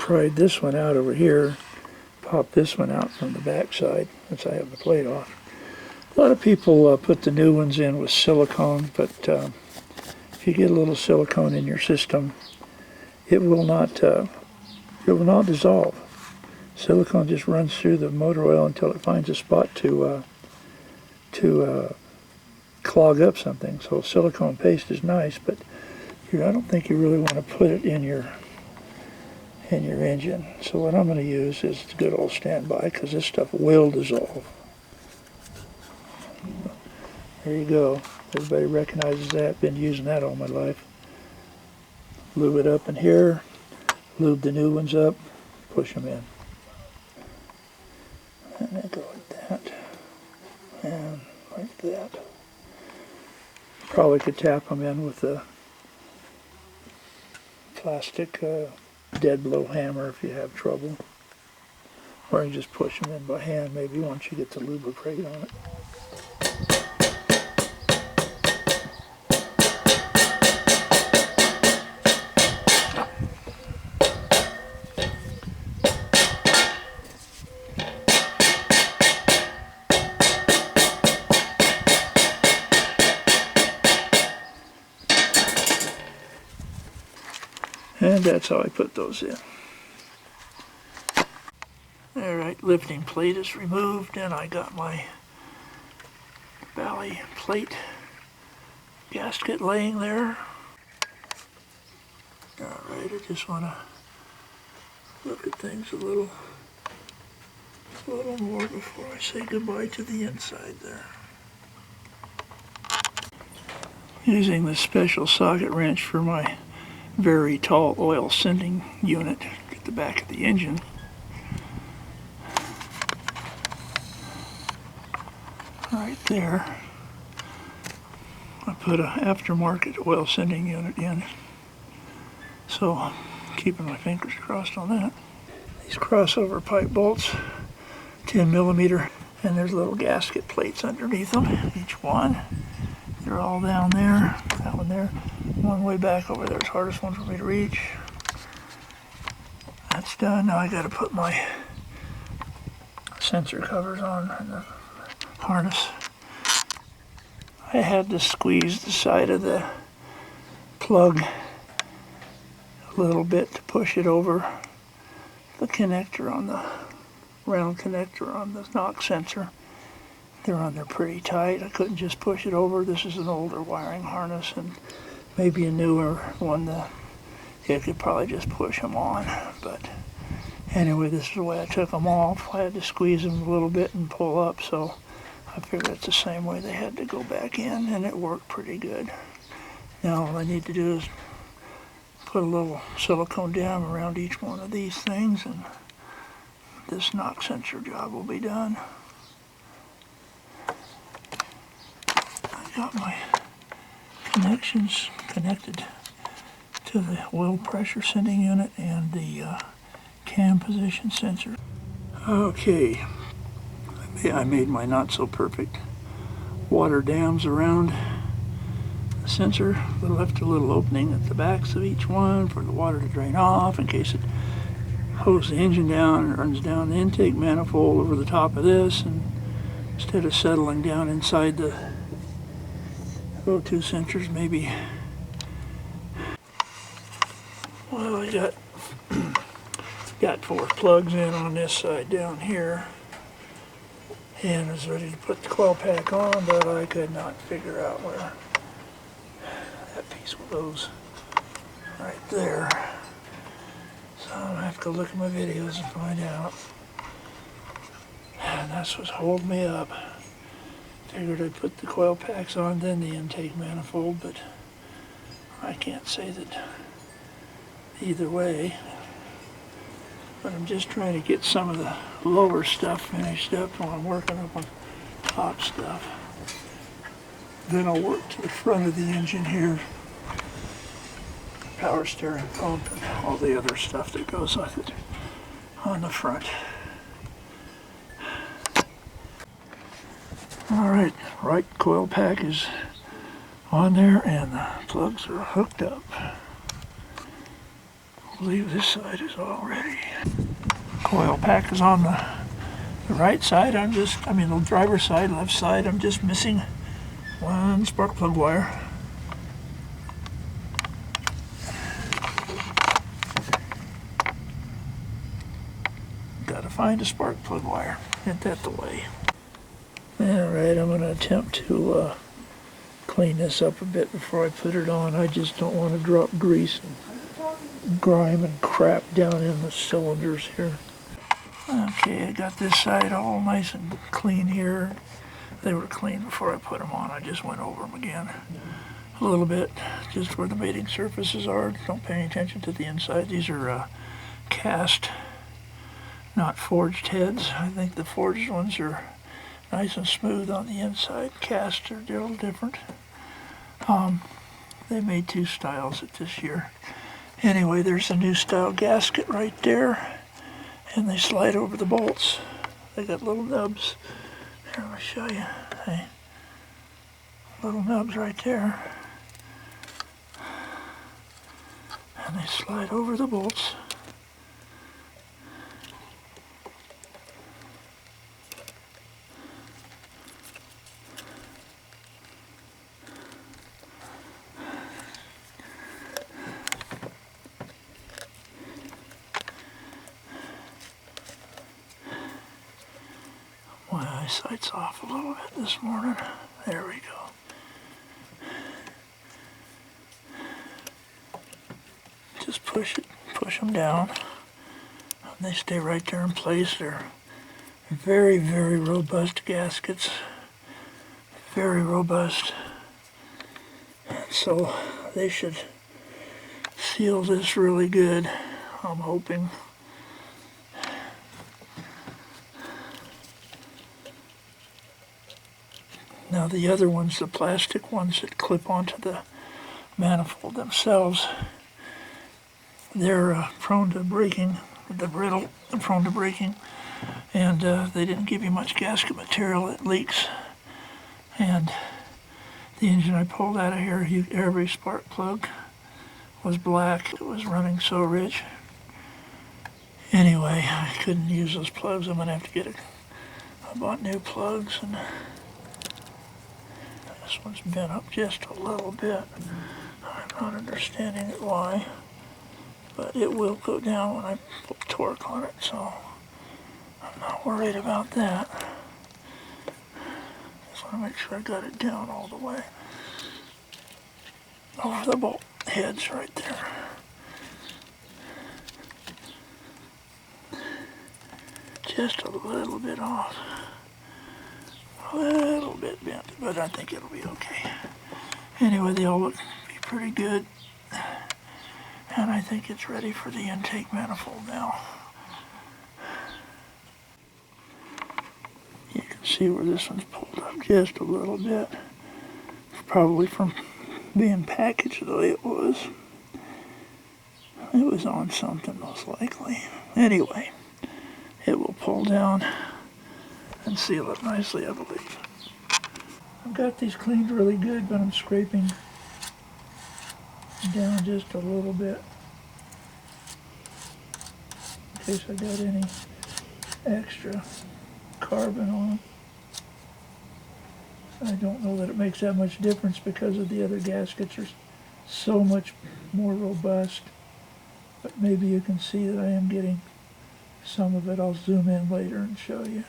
pried this one out over here, popped this one out from the back side, since I have the plate off. A lot of people put the new ones in with silicone, but if you get a little silicone in your system, it will not dissolve. Silicone just runs through the motor oil until it finds a spot to clog up something. So silicone paste is nice, but I don't think you really want to put it in your engine. So what I'm going to use is the good old standby, because this stuff will dissolve. There you go. Everybody recognizes that. Been using that all my life. Lube it up in here. Lube the new ones up. Push them in. And then go like that. And like that. Probably could tap them in with a plastic dead blow hammer if you have trouble. Or you just push them in by hand maybe once you get the lubricate on it. And that's how I put those in. Alright, lifting plate is removed, and I got my Valley plate gasket laying there. Alright, I just want to look at things a little more before I say goodbye to the inside there. Using this special socket wrench for my very tall oil sending unit at the back of the engine. Right there. I put an aftermarket oil sending unit in. So I'm keeping my fingers crossed on that. These crossover pipe bolts, 10 millimeter, and there's little gasket plates underneath them, each one. They're all down there, that one there. One way back over there is the hardest one for me to reach. That's done. Now I got to put my sensor covers on and the harness. I had to squeeze the side of the plug a little bit to push it over the connector on the round connector on the knock sensor. They're on there pretty tight. I couldn't just push it over. This is an older wiring harness, and maybe a newer one that you could probably just push them on. But anyway, this is the way I took them off. I had to squeeze them a little bit and pull up, so I figured it's the same way they had to go back in, and it worked pretty good. Now all I need to do is put a little silicone dam around each one of these things, and this knock sensor job will be done. Got my connections connected to the oil pressure sending unit and the cam position sensor. Okay, I made my not so perfect water dams around the sensor. I left a little opening at the backs of each one for the water to drain off in case it hoses the engine down and runs down the intake manifold over the top of this, and instead of settling down inside the O2 sensors, maybe. Well, I got 4 plugs in on this side down here, and I was ready to put the coil pack on, but I could not figure out where that piece goes. Right there. So I'm gonna have to look at my videos and find out. And that's what's holding me up. Figured I'd put the coil packs on, then the intake manifold, but I can't say that either way. But I'm just trying to get some of the lower stuff finished up while I'm working up on top stuff. Then I'll work to the front of the engine here. Power steering pump and all the other stuff that goes with it on the front. Alright, right coil pack is on there and the plugs are hooked up. I believe this side is all ready. Coil pack is on the right side. The driver's side, left side. I'm just missing one spark plug wire. Gotta find a spark plug wire. Get that the way. Alright, I'm gonna attempt to clean this up a bit before I put it on. I just don't want to drop grease and grime and crap down in the cylinders here. Okay, I got this side all nice and clean here. They were clean before I put them on. I just went over them again a little bit, just where the mating surfaces are. Don't pay any attention to the inside. These are cast, not forged heads. I think the forged ones are nice and smooth on the inside. Cast are a little different. They made two styles at this year. Anyway, there's a new style gasket right there, and they slide over the bolts. They got little nubs. Here, let me show you. Hey, little nubs right there. And they slide over the bolts. My eyesight's off a little bit this morning. There we go. Just push them down. And they stay right there in place. They're very, very robust gaskets. Very robust. And so they should seal this really good, I'm hoping. Now the other ones, the plastic ones that clip onto the manifold themselves, they're prone to breaking. They're brittle and prone to breaking, and they didn't give you much gasket material. It leaks. And the engine I pulled out of here, every spark plug was black. It was running so rich. Anyway, I couldn't use those plugs. I'm gonna have to get it. I bought new plugs, and this one's bent up just a little bit. I'm not understanding why, but it will go down when I put torque on it, so I'm not worried about that. Just want to make sure I got it down all the way. Over the bolt heads right there. Just a little bit off. A little bit bent, but I think it'll be okay. Anyway, they all look pretty good, and I think it's ready for the intake manifold now. You can see where this one's pulled up just a little bit, probably from being packaged the way it was. It was on something most likely. Anyway, it will pull down and seal it nicely, I believe. I've got these cleaned really good, but I'm scraping down just a little bit in case I got any extra carbon on them. I don't know that it makes that much difference because of the other gaskets are so much more robust, but maybe you can see that I am getting some of it. I'll zoom in later and show you.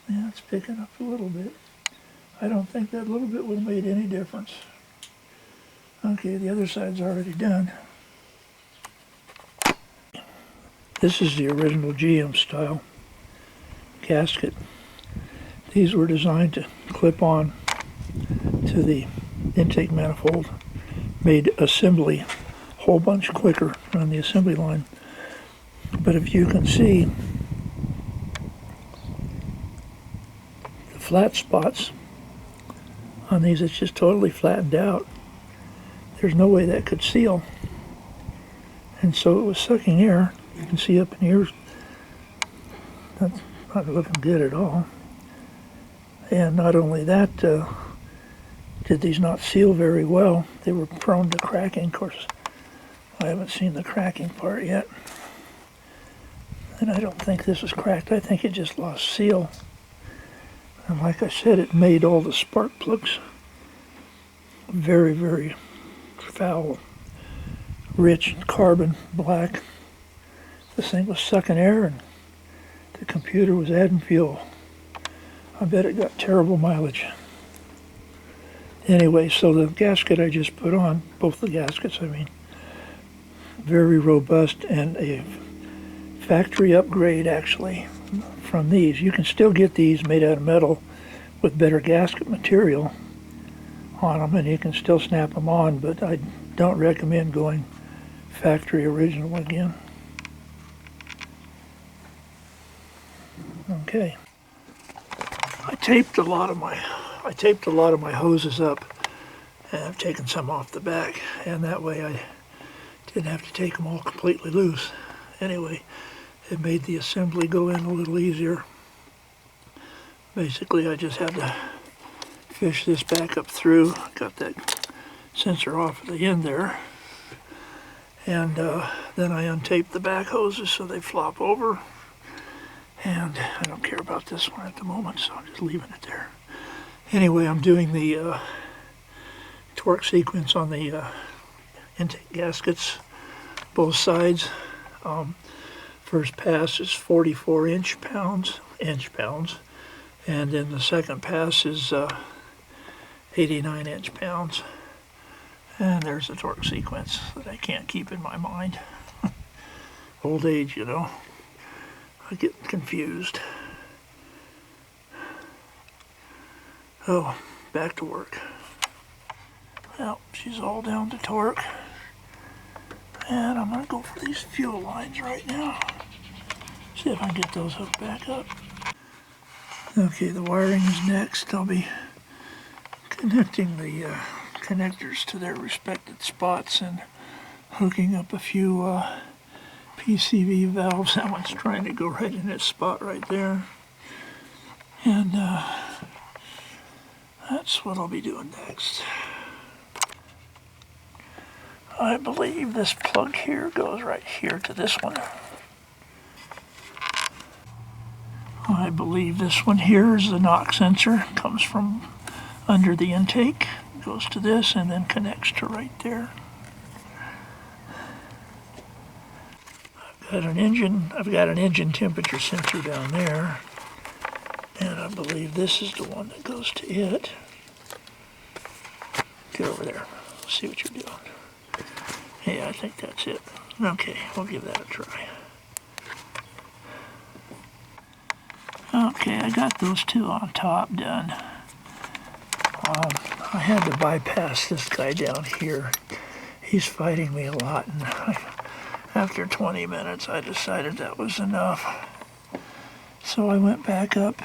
Yeah, it's picking up a little bit. I don't think that little bit would have made any difference. Okay, the other side's already done. This is the original GM style gasket. These were designed to clip on to the intake manifold made assembly a whole bunch quicker on the assembly line. But if you can see the flat spots on these, it's just totally flattened out. There's no way that could seal. And so it was sucking air. You can see up in here, that's not looking good at all. And not only that, did these not seal very well. They were prone to cracking. Of course, I haven't seen the cracking part yet. And I don't think this was cracked. I think it just lost seal. And like I said, it made all the spark plugs very, very foul, rich carbon black. This thing was sucking air and the computer was adding fuel. I bet it got terrible mileage. Anyway, so the gasket I just put on, both the gaskets I mean, very robust and a factory upgrade actually from these. You can still get these made out of metal with better gasket material on them and you can still snap them on, but I don't recommend going factory original again. Okay. I taped a lot of my hoses up, and I've taken some off the back, and that way I didn't have to take them all completely loose. Anyway, it made the assembly go in a little easier. Basically, I just had to fish this back up through, got that sensor off at the end there, and then I untaped the back hoses so they flop over. And I don't care about this one at the moment, so I'm just leaving it there. Anyway, I'm doing the torque sequence on the intake gaskets, both sides. First pass is 44 inch pounds, and then the second pass is 89 inch pounds. And there's the torque sequence that I can't keep in my mind. Old age, you know. I get confused. Oh, back to work. Well, she's all down to torque. And I'm gonna go for these fuel lines right now. See if I can get those hooked back up. Okay, the wiring is next. I'll be connecting the connectors to their respective spots and hooking up a few PCV valves. That one's trying to go right in its spot right there. And that's what I'll be doing next. I believe this plug here goes right here to this one. I believe this one here is the knock sensor. Comes from under the intake, goes to this, and then connects to right there. I've got an engine temperature sensor down there, and I believe this is the one that goes to it. Get over there. See what you're doing. Yeah, I think that's it. Okay, we'll give that a try. Okay, I got those two on top done. I had to bypass this guy down here. He's fighting me a lot, and after 20 minutes I decided that was enough. So I went back up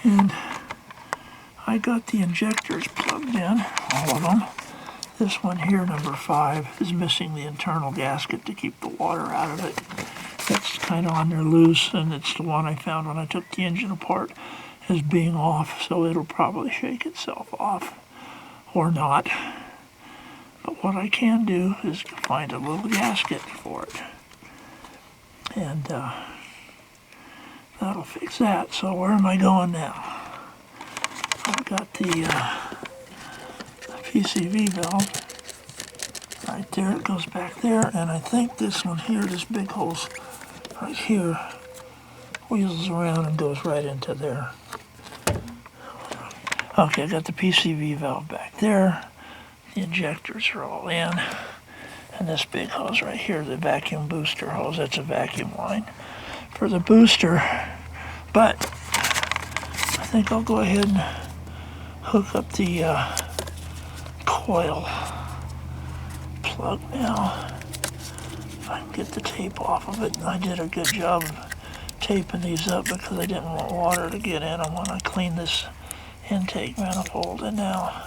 and I got the injectors plugged in, all of them. This one here, number 5, is missing the internal gasket to keep the water out of it. It's kind of on there loose, and it's the one I found when I took the engine apart as being off, so it'll probably shake itself off, or not. But what I can do is find a little gasket for it, and that'll fix that. So where am I going now? I've got the PCV valve right there. It goes back there, and I think this one here, this big hole's right here, wheels around and goes right into there. Okay, I got the PCV valve back there. The injectors are all in. And this big hose right here, the vacuum booster hose, that's a vacuum line for the booster. But I think I'll go ahead and hook up the coil plug now. If I can get the tape off of it. I did a good job of taping these up because I didn't want water to get in them when I cleaned this intake manifold, and now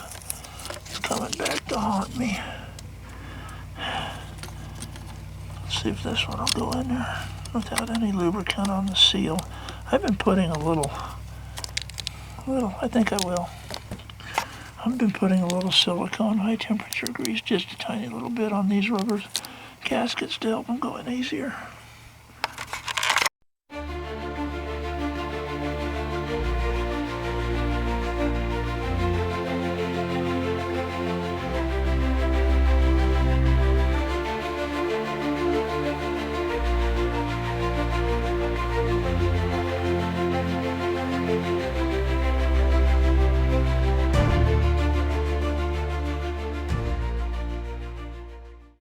it's coming back to haunt me. Let's see if this one will go in there without any lubricant on the seal. I've been putting a little, I think I will. I've been putting a little silicone high temperature grease, just a tiny little bit on these rubber gaskets to help them go in easier.